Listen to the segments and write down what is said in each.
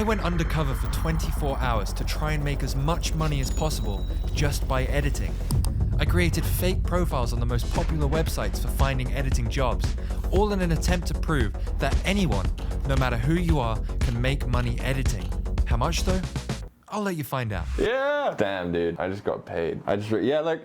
I went undercover for 24 hours to try and make as much money as possible just by editing. I created fake profiles on the most popular websites for finding editing jobs, all in an attempt to prove that anyone, no matter who you are, can make money editing. How much though? I'll let you find out. Yeah! Damn, dude. I just got paid. Yeah, like...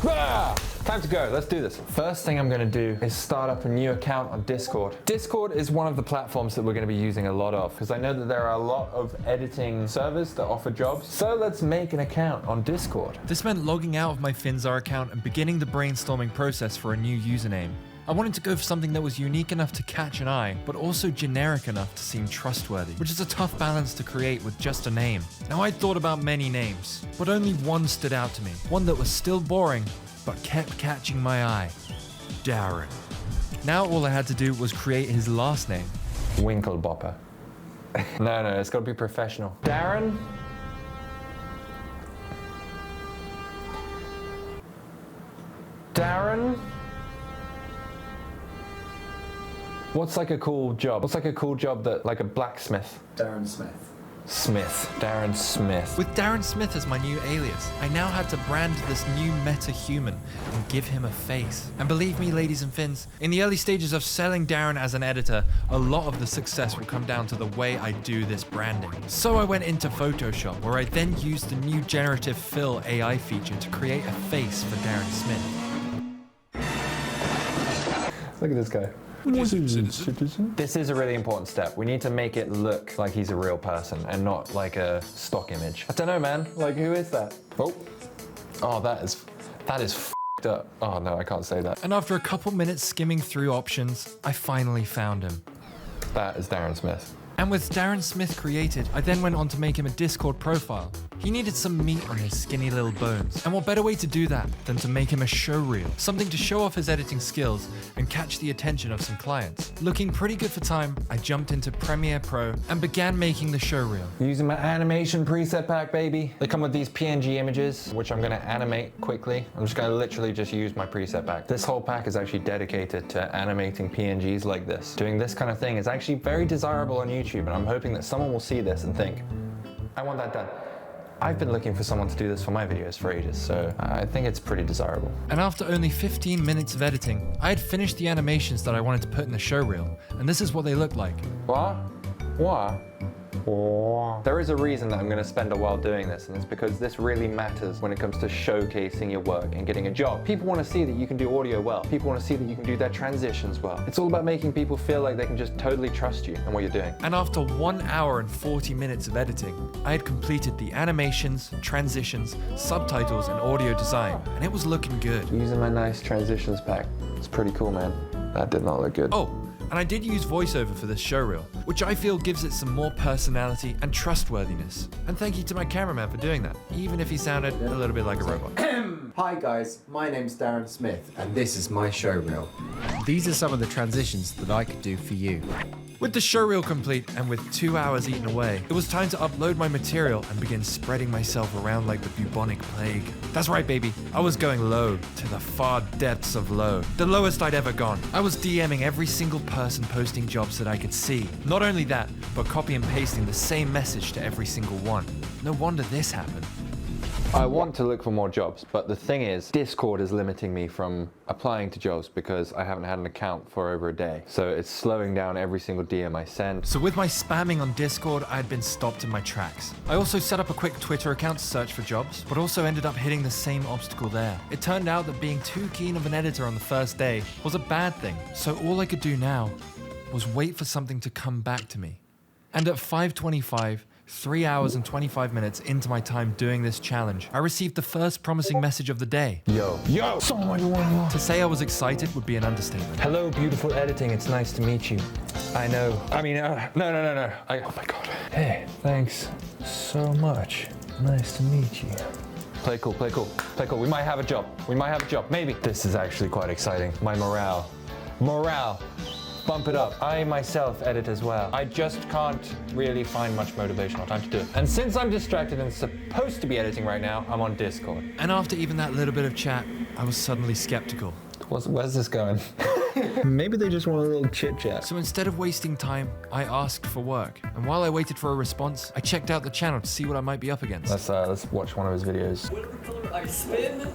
Ah! Time to go, let's do this. First thing I'm gonna do is start up a new account on Discord. Discord is one of the platforms that we're gonna be using a lot of, because I know that there are a lot of editing servers that offer jobs. So let's make an account on Discord. This meant logging out of my Finzar account and beginning the brainstorming process for a new username. I wanted to go for something that was unique enough to catch an eye, but also generic enough to seem trustworthy, which is a tough balance to create with just a name. Now, I'd thought about many names, but only one stood out to me. One that was still boring, but kept catching my eye. Darren. Now all I had to do was create his last name. Winklebopper. No, it's gotta be professional. Darren? Darren? What's like a cool job? What's like a cool job that, like a blacksmith? Darren Smith. Darren Smith. With Darren Smith as my new alias, I now had to brand this new meta-human and give him a face. And believe me, ladies and fins, in the early stages of selling Darren as an editor, a lot of the success will come down to the way I do this branding. So I went into Photoshop, where I then used the new generative fill AI feature to create a face for Darren Smith. Look at this guy. This is a really important step. We need to make it look like he's a real person and not like a stock image. I don't know, man. Like, who is that? Oh, that is f***ed up. Oh no, I can't say that. And after a couple minutes skimming through options, I finally found him. That is Darren Smith. And with Darren Smith created, I then went on to make him a Discord profile. He needed some meat on his skinny little bones. And what better way to do that than to make him a show reel? Something to show off his editing skills and catch the attention of some clients. Looking pretty good for time, I jumped into Premiere Pro and began making the show reel. Using my animation preset pack, baby. They come with these PNG images, which I'm gonna animate quickly. I'm just gonna literally just use my preset pack. This whole pack is actually dedicated to animating PNGs like this. Doing this kind of thing is actually very desirable on YouTube, and I'm hoping that someone will see this and think, I want that done. I've been looking for someone to do this for my videos for ages, so I think it's pretty desirable. And after only 15 minutes of editing, I had finished the animations that I wanted to put in the show reel, and this is what they look like. What? There is a reason that I'm going to spend a while doing this, and it's because this really matters when it comes to showcasing your work and getting a job. People want to see that you can do audio well. People want to see that you can do their transitions well. It's all about making people feel like they can just totally trust you and what you're doing. And after 1 hour and 40 minutes of editing, I had completed the animations, transitions, subtitles, and audio design, and it was looking good. Using my nice transitions pack. It's pretty cool, man. That did not look good. Oh, and I did use voiceover for this showreel, which I feel gives it some more personality and trustworthiness. And thank you to my cameraman for doing that, even if he sounded a little bit like a robot. Hi guys, my name's Darren Smith, and this is my showreel. These are some of the transitions that I could do for you. With the showreel complete and with 2 hours eaten away, it was time to upload my material and begin spreading myself around like the bubonic plague. That's right, baby. I was going low, to the far depths of low. The lowest I'd ever gone. I was DMing every single person posting jobs that I could see. Not only that, but copy and pasting the same message to every single one. No wonder this happened. I want to look for more jobs, but the thing is, Discord is limiting me from applying to jobs because I haven't had an account for over a day. So it's slowing down every single DM I send. So with my spamming on Discord, I had been stopped in my tracks. I also set up a quick Twitter account to search for jobs, but also ended up hitting the same obstacle there. It turned out that being too keen of an editor on the first day was a bad thing. So all I could do now was wait for something to come back to me. And at 5:25, 3 hours and 25 minutes into my time doing this challenge, I received the first promising message of the day. Yo, To say I was excited would be an understatement. Hello, beautiful editing. It's nice to meet you. I know. I mean, no. Oh my God. Hey, thanks so much. Nice to meet you. Play cool. We might have a job. Maybe. This is actually quite exciting. My morale. Bump it up. I myself edit as well. I just can't really find much motivational time to do it. And since I'm distracted and supposed to be editing right now, I'm on Discord. And after even that little bit of chat, I was suddenly skeptical. Where's this going? Maybe they just want a little chit chat. So instead of wasting time, I asked for work. And while I waited for a response, I checked out the channel to see what I might be up against. Let's watch one of his videos. Whatever color I spin,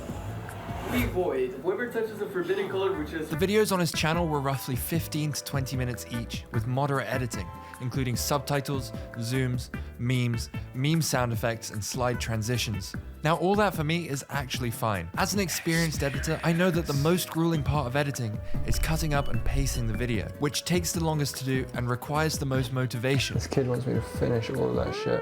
we void. Whoever touches the forbidden color, which is... The videos on his channel were roughly 15 to 20 minutes each, with moderate editing, including subtitles, zooms, memes, meme sound effects, and slide transitions. Now, all that for me is actually fine. As an experienced editor, I know that the most grueling part of editing is cutting up and pasting the video, which takes the longest to do and requires the most motivation. This kid wants me to finish all of that shit.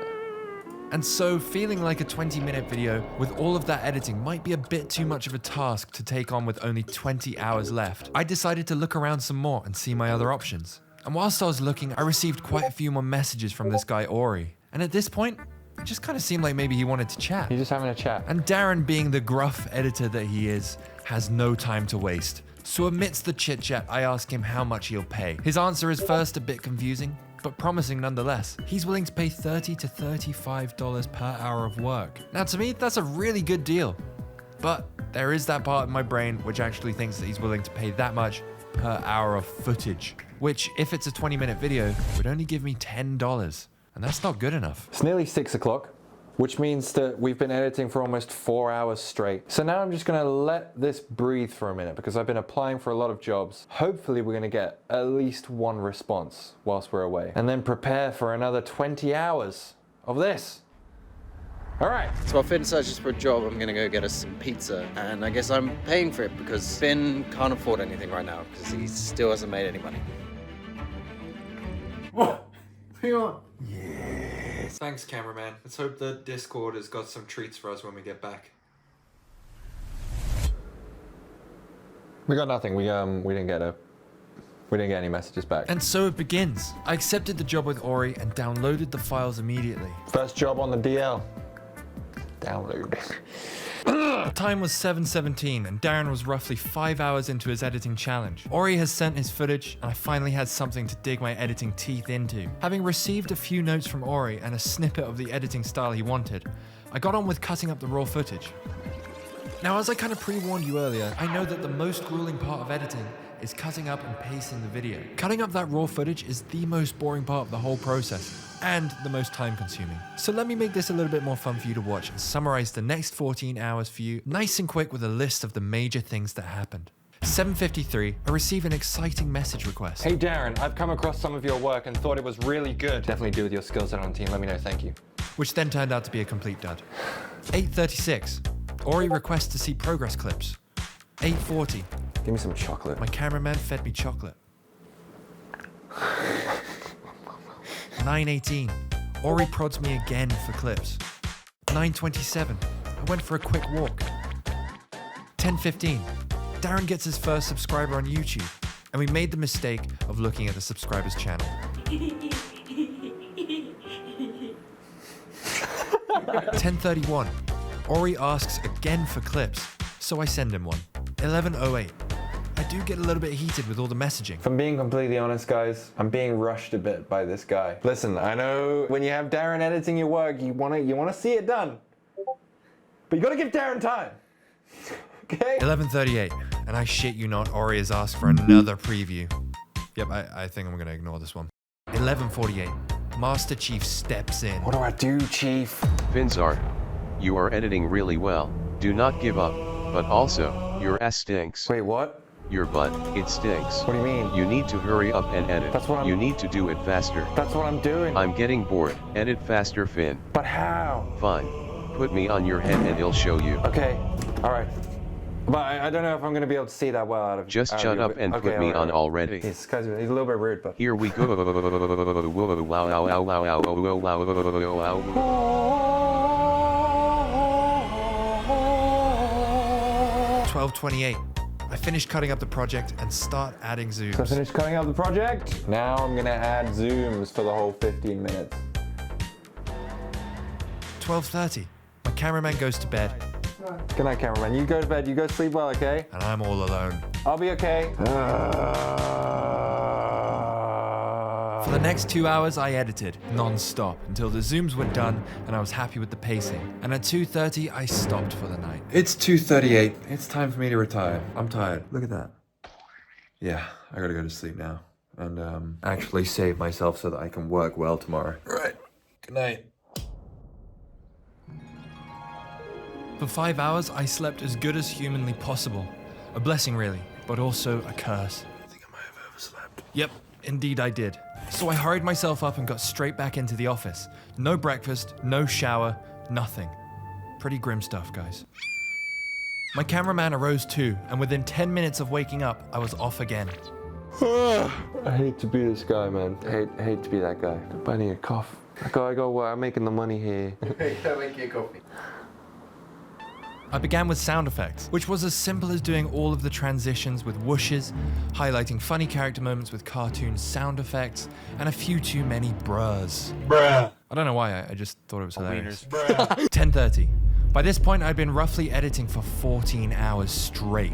And so, feeling like a 20-minute video with all of that editing might be a bit too much of a task to take on with only 20 hours left. I decided to look around some more and see my other options. And whilst I was looking, I received quite a few more messages from this guy Ori. And at this point, it just kind of seemed like maybe he wanted to chat. He's just having a chat. And Darren, being the gruff editor that he is, has no time to waste. So amidst the chit-chat, I ask him how much he'll pay. His answer is first a bit confusing, but promising nonetheless. He's willing to pay $30 to $35 per hour of work. Now to me, that's a really good deal. But there is that part of my brain which actually thinks that he's willing to pay that much per hour of footage, which, if it's a 20-minute video, would only give me $10. And that's not good enough. It's nearly 6 o'clock, which means that we've been editing for almost 4 hours straight. So now I'm just gonna let this breathe for a minute because I've been applying for a lot of jobs. Hopefully we're gonna get at least one response whilst we're away. And then prepare for another 20 hours of this. All right. So while Finn searches for a job, I'm gonna go get us some pizza. And I guess I'm paying for it because Finn can't afford anything right now because he still hasn't made any money. What? What do you want? Thanks, cameraman. Let's hope the Discord has got some treats for us when we get back. We got nothing. We didn't get any messages back. And so it begins. I accepted the job with Ori and downloaded the files immediately. First job on the DL. Download. The time was 7:17 and Darren was roughly 5 hours into his editing challenge. Ori has sent his footage and I finally had something to dig my editing teeth into. Having received a few notes from Ori and a snippet of the editing style he wanted, I got on with cutting up the raw footage. Now, as I kind of pre-warned you earlier, I know that the most grueling part of editing is cutting up and pasting the video. Cutting up that raw footage is the most boring part of the whole process and the most time consuming. So let me make this a little bit more fun for you to watch and summarize the next 14 hours for you, nice and quick with a list of the major things that happened. 7:53, I receive an exciting message request. Hey Darren, I've come across some of your work and thought it was really good. Definitely do with your skill set on the team. Let me know, thank you. Which then turned out to be a complete dud. 8:36, Ori requests to see progress clips. 8:40, Give me some chocolate. my cameraman fed me chocolate. 9:18, Ori prods me again for clips. 9:27, I went for a quick walk. 10:15, Darren gets his first subscriber on YouTube, and we made the mistake of looking at the subscriber's channel. 10:31, Ori asks again for clips, so I send him one. 11:08, I do get a little bit heated with all the messaging. If I'm being completely honest, guys, I'm being rushed a bit by this guy. Listen, I know when you have Darren editing your work, you wanna see it done. But you gotta give Darren time. Okay? 11:38, and I shit you not, Ori has asked for another preview. Yep, I think I'm gonna ignore this one. 11:48, Master Chief steps in. What do I do, Chief? Finzar, you are editing really well. Do not give up, but also, your ass stinks. Wait, what? Your butt, it stinks. What do you mean? You need to hurry up and edit. That's what I'm- You need to do it faster. That's what I'm doing. I'm getting bored. Edit faster, Finn. But how? Fine. Put me on your head and I'll show you. Okay, all right. But I don't know if I'm gonna be able to see that well out of. Just out of shut your up and okay, put me all on right. already. He's a little bit rude, but. Here we go. 12:28, I finish cutting up the project and start adding So I zooms. finished cutting out the project. Now I'm gonna add zooms for the whole 15 minutes. 12:30, my cameraman goes to bed, Good night, cameraman. You go to bed. You go sleep well, okay? and I'm all alone. I'll be okay. For the next 2 hours, I edited non-stop until the zooms were done and I was happy with the pacing. And at 2:30, I stopped for the night. It's 2:38. It's time for me to retire. I'm tired. Look at that. Yeah, I gotta go to sleep now. And actually save myself so that I can work well tomorrow. Right. Good night. For 5 hours, I slept as good as humanly possible. A blessing, really, but also a curse. I think I might have overslept. Yep, indeed I did. So I hurried myself up and got straight back into the office. No breakfast, no shower, nothing. Pretty grim stuff, guys. My cameraman arose too, and within 10 minutes of waking up, I was off again. I hate to be this guy, man. Hate to be that guy. I need a cough. I go work. I'm making the money here. Go make you a coffee. I began with sound effects, which was as simple as doing all of the transitions with whooshes, highlighting funny character moments with cartoon sound effects, and a few too many bruhs. Bruh. I don't know why, I just thought it was hilarious. 10:30. By this point, I'd been roughly editing for 14 hours straight,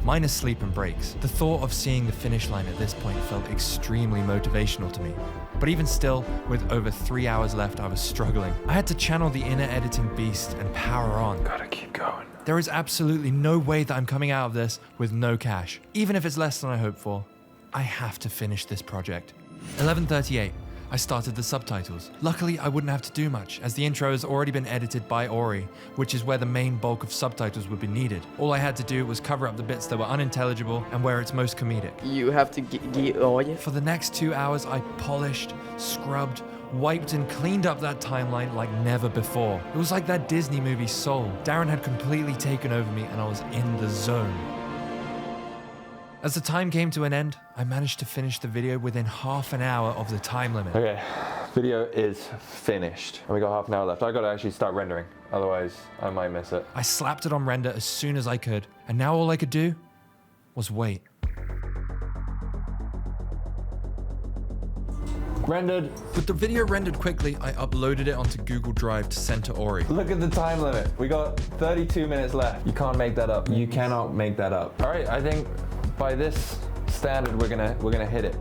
minus sleep and breaks. The thought of seeing the finish line at this point felt extremely motivational to me. But even still, with over 3 hours left, I was struggling. I had to channel the inner editing beast and power on. Gotta keep going. There is absolutely no way that I'm coming out of this with no cash. Even if it's less than I hoped for, I have to finish this project. 11:38. I started the subtitles. Luckily, I wouldn't have to do much, as the intro has already been edited by Ori, which is where the main bulk of subtitles would be needed. All I had to do was cover up the bits that were unintelligible and where it's most comedic. You have to get oil. For the next 2 hours, I polished, scrubbed, wiped and cleaned up that timeline like never before. It was like that Disney movie Soul. Darren had completely taken over me and I was in the zone. As the time came to an end, I managed to finish the video within half an hour of the time limit. Okay, video is finished. And we got half an hour left. I gotta actually start rendering, otherwise I might miss it. I slapped it on render as soon as I could, and now all I could do was wait. Rendered. With the video rendered quickly, I uploaded it onto Google Drive to send to Ori. Look at the time limit. We got 32 minutes left. You can't make that up. You cannot make that up. All right, I think by this standard, we're gonna hit it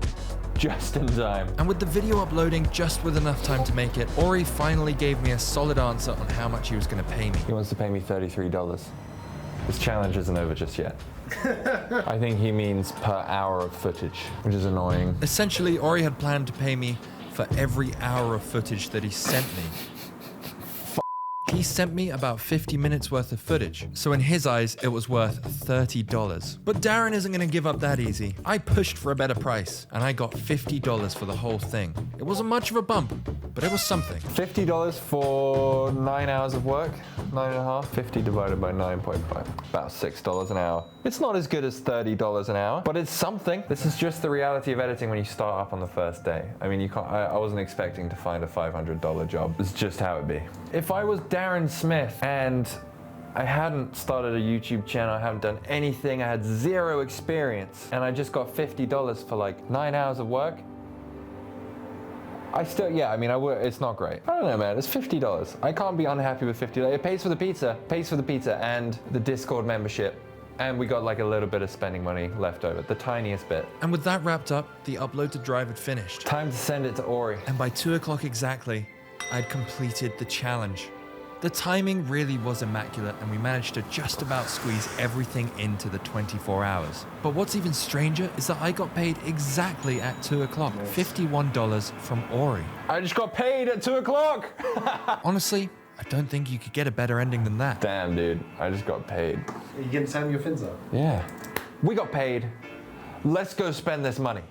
just in time. And with the video uploading just with enough time to make it, Ori finally gave me a solid answer on how much he was gonna pay me. He wants to pay me $33. This challenge isn't over just yet. I think he means per hour of footage, which is annoying. Essentially, Ori had planned to pay me for every hour of footage that he sent me. He sent me about 50 minutes worth of footage, so in his eyes, it was worth $30. But Darren isn't gonna give up that easy. I pushed for a better price, and I got $50 for the whole thing. It wasn't much of a bump, but it was something. $50 for 9 hours of work, 9.5. 50 divided by 9.5, about $6 an hour. It's not as good as $30 an hour, but it's something. This is just the reality of editing when you start up on the first day. I mean, I wasn't expecting to find a $500 job. It's just how it be. If I was Darren Smith and I hadn't started a YouTube channel, I haven't done anything, I had zero experience, and I just got $50 for like 9 hours of work, I still, yeah, I mean, it's not great. I don't know, man, it's $50. I can't be unhappy with $50. It pays for the pizza, and the Discord membership. And we got like a little bit of spending money left over, the tiniest bit. And with that wrapped up, the upload to Drive had finished. Time to send it to Ori. And by 2 o'clock exactly, I'd completed the challenge. The timing really was immaculate, and we managed to just about squeeze everything into the 24 hours. But what's even stranger is that I got paid exactly at 2 o'clock, $51 from Ori. I just got paid at 2 o'clock! Honestly, I don't think you could get a better ending than that. Damn, dude, I just got paid. Are you going to tell me your Finzar? Yeah. We got paid. Let's go spend this money.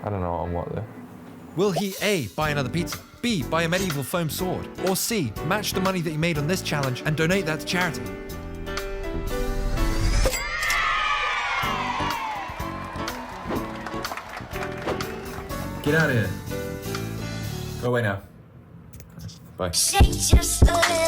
I don't know on what though. Will he A, buy another pizza, B, buy a medieval foam sword, or C, match the money that he made on this challenge and donate that to charity? Get out of here. Go away now. Bye. Shake just a little.